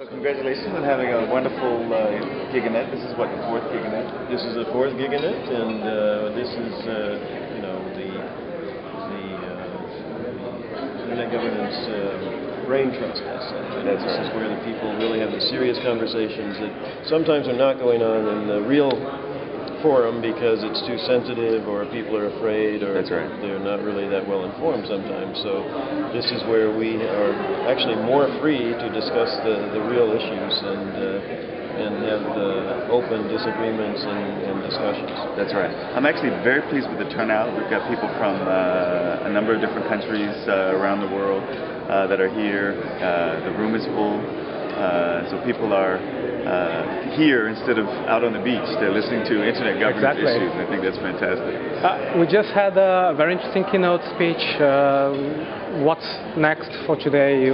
So congratulations on having a wonderful Giganet. This is what, the fourth Giganet? This is the fourth Giganet, and this is, you know, the Internet Governance Brain Trust. This is where the people really have the serious conversations that sometimes are not going on in the real forum because it's too sensitive or people are afraid or they're not really that well informed sometimes. So this is where we are actually more free to discuss the real issues and have open disagreements and discussions. That's right. I'm actually very pleased with the turnout. We've got people from a number of different countries around the world that are here. The room is full. So people are here instead of out on the beach. They're listening to internet governance issues, and I think that's fantastic. We just had a very interesting keynote speech. What's next for today?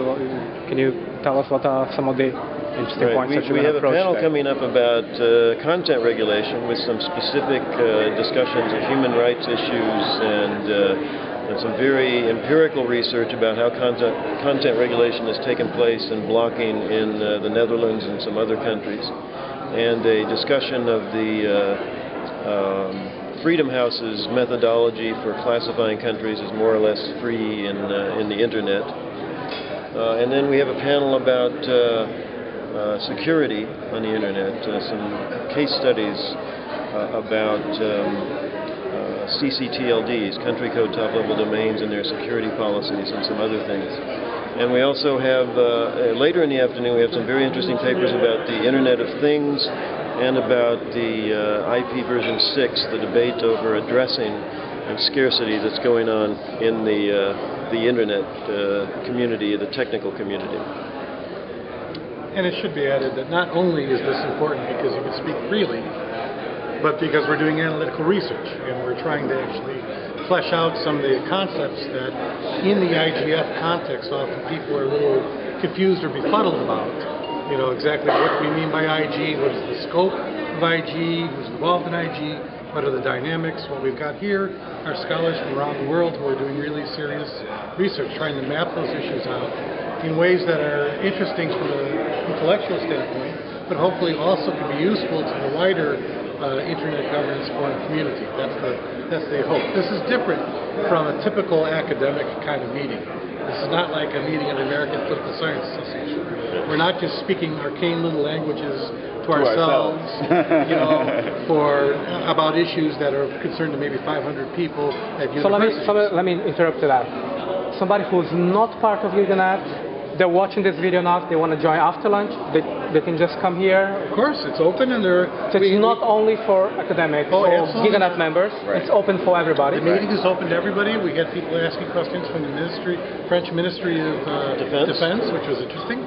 Can you tell us what are some of the interesting points that you're going to approach? We have a panel today? coming up about content regulation with some specific discussions of human rights issues and some very empirical research about how content regulation has taken place and blocking in the Netherlands and some other countries, and a discussion of the Freedom House's methodology for classifying countries as more or less free in the Internet. And then we have a panel about security on the Internet, some case studies about CCTLDs, country code top-level domains, and their security policies, and some other things. And we also have, later in the afternoon, we have some very interesting papers about the Internet of Things and about the IP version 6, the debate over addressing and scarcity that's going on in the Internet community, the technical community. And it should be added that not only is this important because you can speak freely, but because we're doing analytical research and we're trying to actually flesh out some of the concepts that in the IGF context often people are a little confused or befuddled about. You know, exactly what we mean by IG, what is the scope of IG, who's involved in IG, what are the dynamics. What we've got here are scholars from around the world who are doing really serious research, trying to map those issues out in ways that are interesting from an intellectual standpoint, but hopefully also can be useful to the wider Internet governance forum community. That's the hope. This is different from a typical academic kind of meeting. This is not like a meeting of the American Political Science Association. We're not just speaking arcane little languages to ourselves, you know, about issues that are concerned to maybe 500 people at universities. So let me interrupt to that. Somebody who's not part of Giganet, they're watching this video now, if they want to join after lunch, they can just come here. Of course, it's open and so it's not only for academics or Giganet members, it's open for everybody. The meeting is open to everybody. We get people asking questions from the French Ministry of Defense, which was interesting.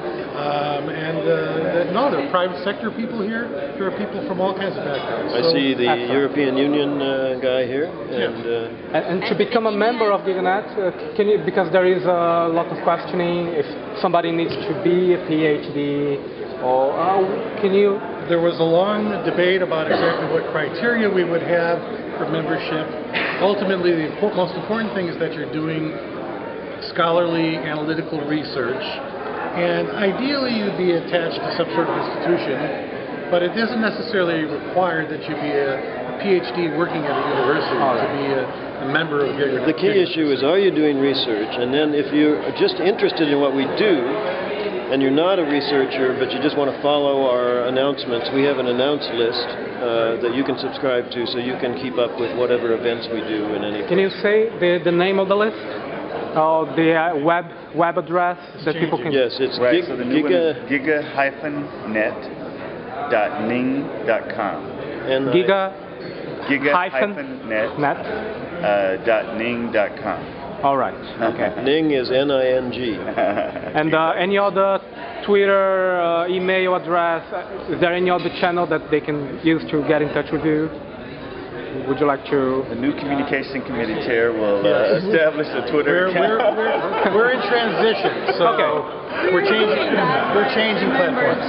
No, there are private sector people here. There are people from all kinds of backgrounds. I see the European Union guy here. And to become a member of Giganet, can you, because there is a lot of questioning, if somebody needs to be a PhD, or can you? There was a long debate about exactly what criteria we would have for membership. Ultimately, the most important thing is that you're doing scholarly, analytical research, and ideally you'd be attached to some sort of institution, but it isn't necessarily required that you be a PhD working at a university to be a member of Giganet. The key issue is, are you doing research? And then if you're just interested in what we do, and you're not a researcher, but you just want to follow our announcements, we have an announce list that you can subscribe to, so you can keep up with whatever events we do in any place. Can you say the name of the list? Or the web address that people can... Yes, it's so the new one is giga-net.ning.com. Giga-net.ning.com. All right. Okay. Ning is N-I-N-G. And any other Twitter, email address? Is there any other channel that they can use to get in touch with you? Would you like to? The new communication committee chair will establish a Twitter account. We're in transition, so we're changing platforms.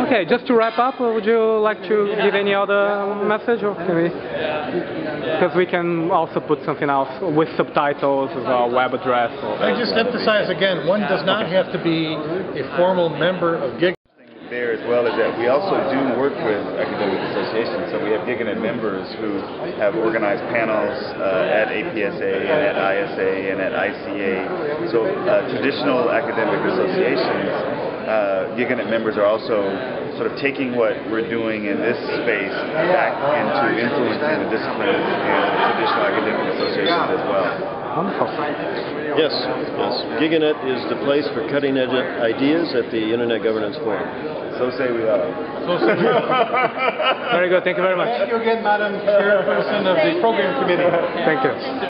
Okay, just to wrap up, would you like to give any other message, or can we? Because we can also put something else with subtitles as a web address. I just emphasize again, one does not have to be a formal member of Giganet there as well is that we also do work with academic associations. So we have Giganet members who have organized panels at APSA and at ISA and at ICA. So traditional academic associations, Giganet members are also sort of taking what we're doing in this space back into influencing the disciplines in traditional academic associations as well. Wonderful. Yes, yes. Giganet is the place for cutting-edge ideas at the Internet Governance Forum. So say we are. So, Very good. Thank you very much. thank you again, Madam Chairperson of the Program Committee. Thank you.